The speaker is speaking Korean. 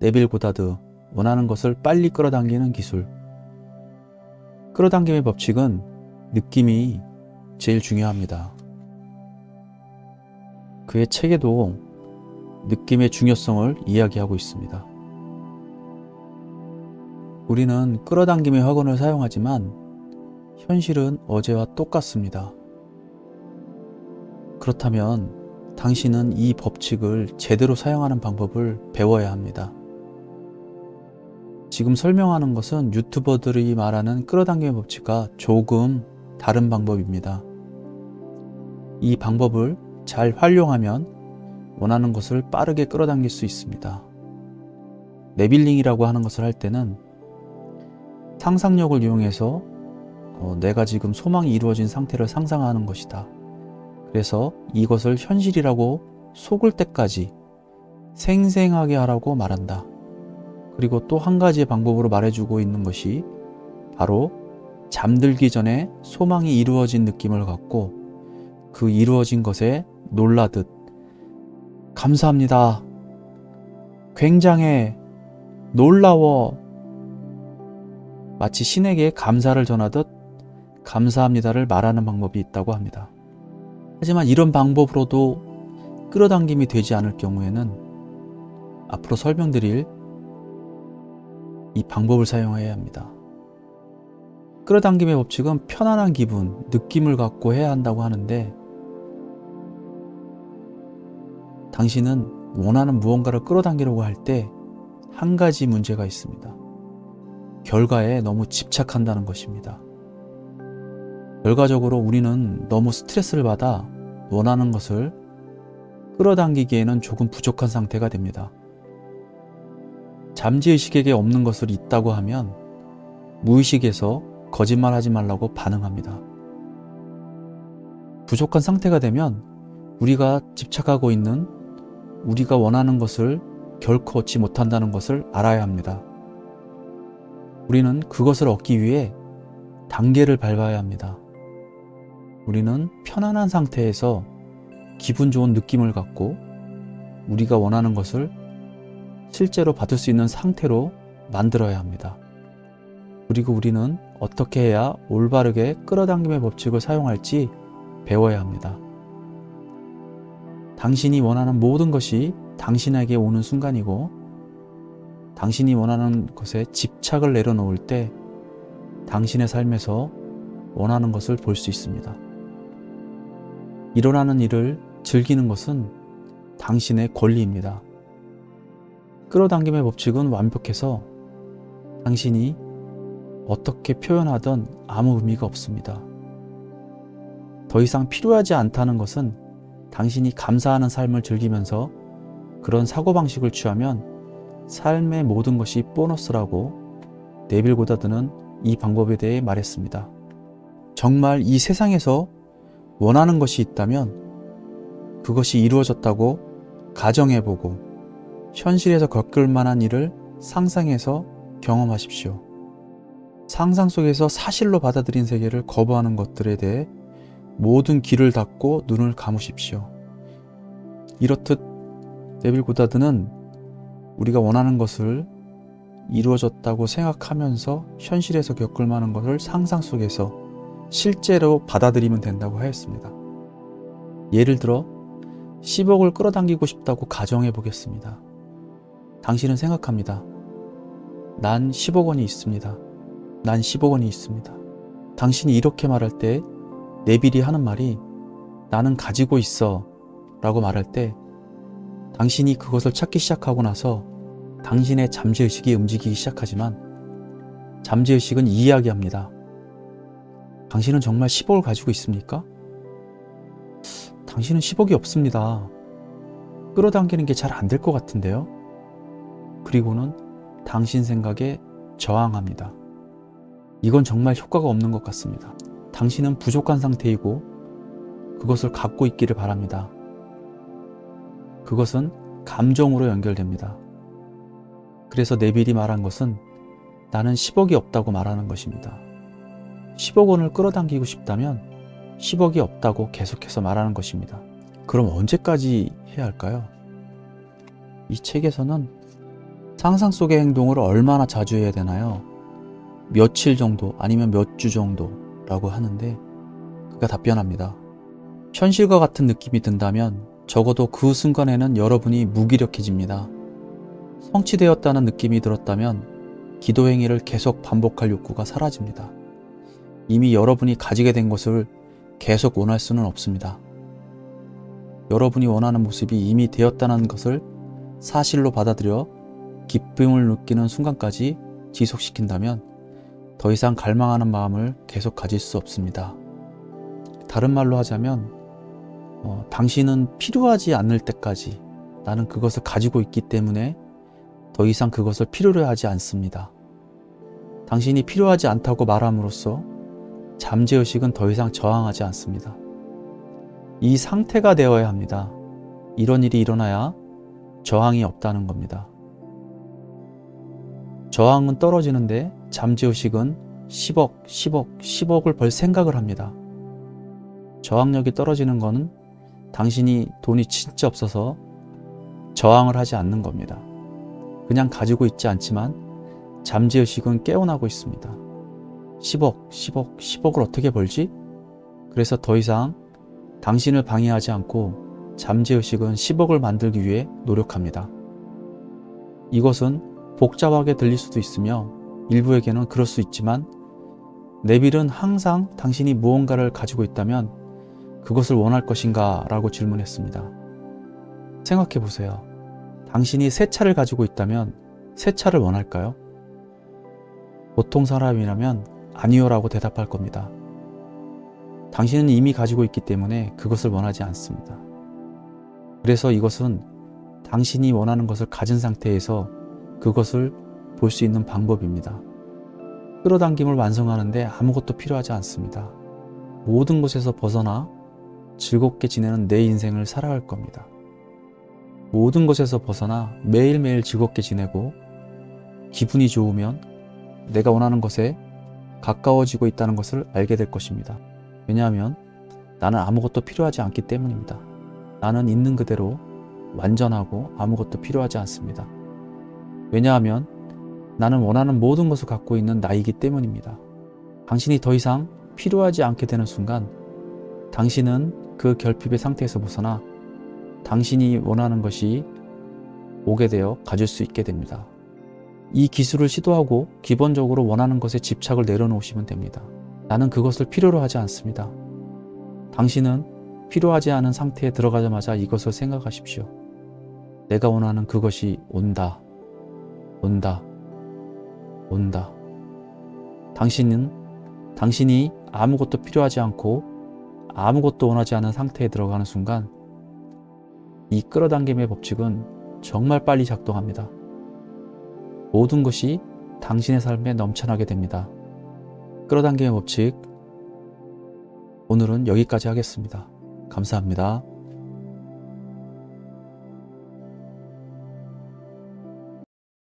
네빌 고다드, 원하는 것을 빨리 끌어당기는 기술. 끌어당김의 법칙은 느낌이 제일 중요합니다. 그의 책에도 느낌의 중요성을 이야기하고 있습니다. 우리는 끌어당김의 학원을 사용하지만 현실은 어제와 똑같습니다. 그렇다면 당신은 이 법칙을 제대로 사용하는 방법을 배워야 합니다. 지금 설명하는 것은 유튜버들이 말하는 끌어당김의 법칙과 조금 다른 방법입니다. 이 방법을 잘 활용하면 원하는 것을 빠르게 끌어당길 수 있습니다. 네빌링이라고 하는 것을 할 때는 상상력을 이용해서 내가 지금 소망이 이루어진 상태를 상상하는 것이다. 그래서 이것을 현실이라고 속을 때까지 생생하게 하라고 말한다. 그리고 또 한 가지의 방법으로 말해주고 있는 것이 바로 잠들기 전에 소망이 이루어진 느낌을 갖고 그 이루어진 것에 놀라듯 감사합니다. 굉장해. 놀라워. 마치 신에게 감사를 전하듯 감사합니다를 말하는 방법이 있다고 합니다. 하지만 이런 방법으로도 끌어당김이 되지 않을 경우에는 앞으로 설명드릴 이 방법을 사용해야 합니다. 끌어당김의 법칙은 편안한 기분, 느낌을 갖고 해야 한다고 하는데 당신은 원하는 무언가를 끌어당기려고 할 때 한 가지 문제가 있습니다. 결과에 너무 집착한다는 것입니다. 결과적으로 우리는 너무 스트레스를 받아 원하는 것을 끌어당기기에는 조금 부족한 상태가 됩니다. 잠재의식에게 없는 것을 있다고 하면 무의식에서 거짓말하지 말라고 반응합니다. 부족한 상태가 되면 우리가 집착하고 있는 우리가 원하는 것을 결코 얻지 못한다는 것을 알아야 합니다. 우리는 그것을 얻기 위해 단계를 밟아야 합니다. 우리는 편안한 상태에서 기분 좋은 느낌을 갖고 우리가 원하는 것을 실제로 받을 수 있는 상태로 만들어야 합니다. 그리고 우리는 어떻게 해야 올바르게 끌어당김의 법칙을 사용할지 배워야 합니다. 당신이 원하는 모든 것이 당신에게 오는 순간이고 당신이 원하는 것에 집착을 내려놓을 때 당신의 삶에서 원하는 것을 볼 수 있습니다. 일어나는 일을 즐기는 것은 당신의 권리입니다. 끌어당김의 법칙은 완벽해서 당신이 어떻게 표현하든 아무 의미가 없습니다. 더 이상 필요하지 않다는 것은 당신이 감사하는 삶을 즐기면서 그런 사고방식을 취하면 삶의 모든 것이 보너스라고 네빌 고다드는 이 방법에 대해 말했습니다. 정말 이 세상에서 원하는 것이 있다면 그것이 이루어졌다고 가정해보고 현실에서 겪을 만한 일을 상상해서 경험하십시오. 상상 속에서 사실로 받아들인 세계를 거부하는 것들에 대해 모든 귀를 닫고 눈을 감으십시오. 이렇듯 네빌 고다드는 우리가 원하는 것을 이루어졌다고 생각하면서 현실에서 겪을 만한 것을 상상 속에서 실제로 받아들이면 된다고 하였습니다. 예를 들어 10억을 끌어당기고 싶다고 가정해 보겠습니다. 당신은 생각합니다. 난 10억 원이 있습니다. 난 10억 원이 있습니다. 당신이 이렇게 말할 때 네빌이 하는 말이 나는 가지고 있어 라고 말할 때 당신이 그것을 찾기 시작하고 나서 당신의 잠재의식이 움직이기 시작하지만 잠재의식은 이야기합니다. 당신은 정말 10억을 가지고 있습니까? 당신은 10억이 없습니다. 끌어당기는 게 잘 안 될 것 같은데요? 그리고는 당신 생각에 저항합니다. 이건 정말 효과가 없는 것 같습니다. 당신은 부족한 상태이고 그것을 갖고 있기를 바랍니다. 그것은 감정으로 연결됩니다. 그래서 네빌이 말한 것은 나는 10억이 없다고 말하는 것입니다. 10억 원을 끌어당기고 싶다면 10억이 없다고 계속해서 말하는 것입니다. 그럼 언제까지 해야 할까요? 이 책에서는 상상 속의 행동을 얼마나 자주 해야 되나요? 며칠 정도 아니면 몇 주 정도라고 하는데 그가 답변합니다. 현실과 같은 느낌이 든다면 적어도 그 순간에는 여러분이 무기력해집니다. 성취되었다는 느낌이 들었다면 기도 행위를 계속 반복할 욕구가 사라집니다. 이미 여러분이 가지게 된 것을 계속 원할 수는 없습니다. 여러분이 원하는 모습이 이미 되었다는 것을 사실로 받아들여 기쁨을 느끼는 순간까지 지속시킨다면 더 이상 갈망하는 마음을 계속 가질 수 없습니다. 다른 말로 하자면 당신은 필요하지 않을 때까지 나는 그것을 가지고 있기 때문에 더 이상 그것을 필요로 하지 않습니다. 당신이 필요하지 않다고 말함으로써 잠재의식은 더 이상 저항하지 않습니다. 이 상태가 되어야 합니다. 이런 일이 일어나야 저항이 없다는 겁니다. 저항은 떨어지는데 잠재의식은 10억, 10억, 10억을 벌 생각을 합니다. 저항력이 떨어지는 것은 당신이 돈이 진짜 없어서 저항을 하지 않는 겁니다. 그냥 가지고 있지 않지만 잠재의식은 깨어나고 있습니다. 10억, 10억, 10억을 어떻게 벌지? 그래서 더 이상 당신을 방해하지 않고 잠재의식은 10억을 만들기 위해 노력합니다. 이것은 복잡하게 들릴 수도 있으며 일부에게는 그럴 수 있지만 네빌은 항상 당신이 무언가를 가지고 있다면 그것을 원할 것인가? 라고 질문했습니다. 생각해 보세요. 당신이 새 차를 가지고 있다면 새 차를 원할까요? 보통 사람이라면 아니요 라고 대답할 겁니다. 당신은 이미 가지고 있기 때문에 그것을 원하지 않습니다. 그래서 이것은 당신이 원하는 것을 가진 상태에서 그것을 볼 수 있는 방법입니다. 끌어당김을 완성하는데 아무것도 필요하지 않습니다. 모든 것에서 벗어나 즐겁게 지내는 내 인생을 살아갈 겁니다. 모든 것에서 벗어나 매일매일 즐겁게 지내고 기분이 좋으면 내가 원하는 것에 가까워지고 있다는 것을 알게 될 것입니다. 왜냐하면 나는 아무것도 필요하지 않기 때문입니다. 나는 있는 그대로 완전하고 아무것도 필요하지 않습니다. 왜냐하면 나는 원하는 모든 것을 갖고 있는 나이기 때문입니다. 당신이 더 이상 필요하지 않게 되는 순간 당신은 그 결핍의 상태에서 벗어나 당신이 원하는 것이 오게 되어 가질 수 있게 됩니다. 이 기술을 시도하고 기본적으로 원하는 것에 집착을 내려놓으시면 됩니다. 나는 그것을 필요로 하지 않습니다. 당신은 필요하지 않은 상태에 들어가자마자 이것을 생각하십시오. 내가 원하는 그것이 온다. 온다. 온다. 당신이 아무것도 필요하지 않고 아무것도 원하지 않은 상태에 들어가는 순간 이 끌어당김의 법칙은 정말 빨리 작동합니다. 모든 것이 당신의 삶에 넘쳐나게 됩니다. 끌어당김의 법칙, 오늘은 여기까지 하겠습니다. 감사합니다.